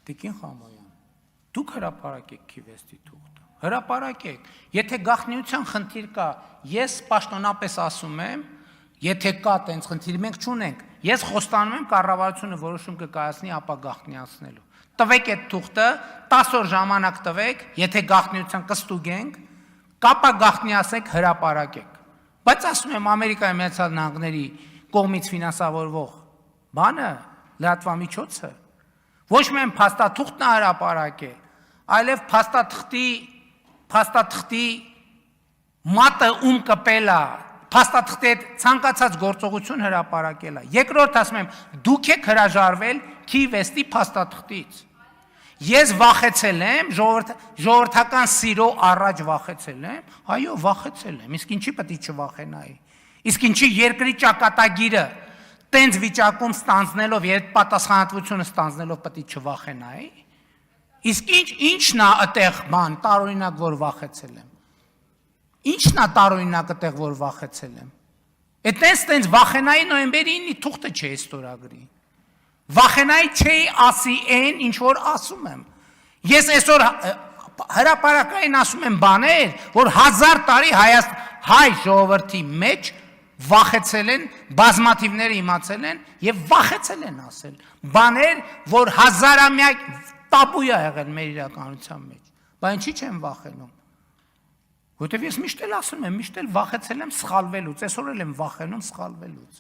Տիկին Խամոյան, դուք հրապարակեք Քիվեստի թուղթը, հրապարակեք, եթե գաղտնիության խնդիր կա, ես պաշտոնապես ասում եմ, եթե կա տենց խնդիր, մենք չունենք, ես խոստանում եմ կառավարությունը որոշում կկայացնի ապա գաղտնիացնելու, տվեք այդ թուղթը, 10 օր ժամանակ տվեք, եթե գաղտնիության կստուգենք, կապա գաղտնիացեք, հրապարակեք, բայց ասում եմ Ամերիկայի Միացյալ Նահանգների կողմից ֆինանսավորվող բանը, լրատվամիջոցը, ոչ միայն փաստաթուղթն է հրապարակել, այլև փաստաթղթի մատը ում կպել է, փաստաթղթի հետ ցանկացած գործողություն հրապարակել է։ Երկրորդ ասում եմ, դուք եք հրաժարվել Քիվեստի փաստաթղթից։ Ես վախեցել եմ, ժողովրդական սիրո առաջ վախեցել եմ, այո, վախեցել եմ, իսկ ինչի պետք է չվախենայի։ Իսկ ինչի երկրի ճակատագիրը տենց վիճակում ստանձնելով եւ պատասխանատվությունը ստանձնելով պետք է չվախենայի։ Իսկ ինչն է այդտեղ բան տարօրինակ որ վախեցել եմ։ Ինչն է տարօրինակ այդտեղ որ վախեցել եմ։ Այդտենց վախենայի նոյեմբերի 9-ի թուղթը չէ ստորագրի։ Վախենայի չէի ասի այն, ինչ որ ասում եմ։ Ես այսօր հրապարակային ասում եմ բաներ, որ 1000 տարի հայ ժողովրդի մեջ վախեցել են, բազմաթիվները իմացել են եւ վախեցել են ասել։ Բաներ, որ հազարամյա տաբու է եղել մեր իրականության մեջ։ Բայց ինչի՞ չեմ վախենում։ Որտեւ ես միշտ էլ ասում եմ, միշտ էլ վախեցել եմ սխալվելուց, այսօր էլ եմ վախենում սխալվելուց։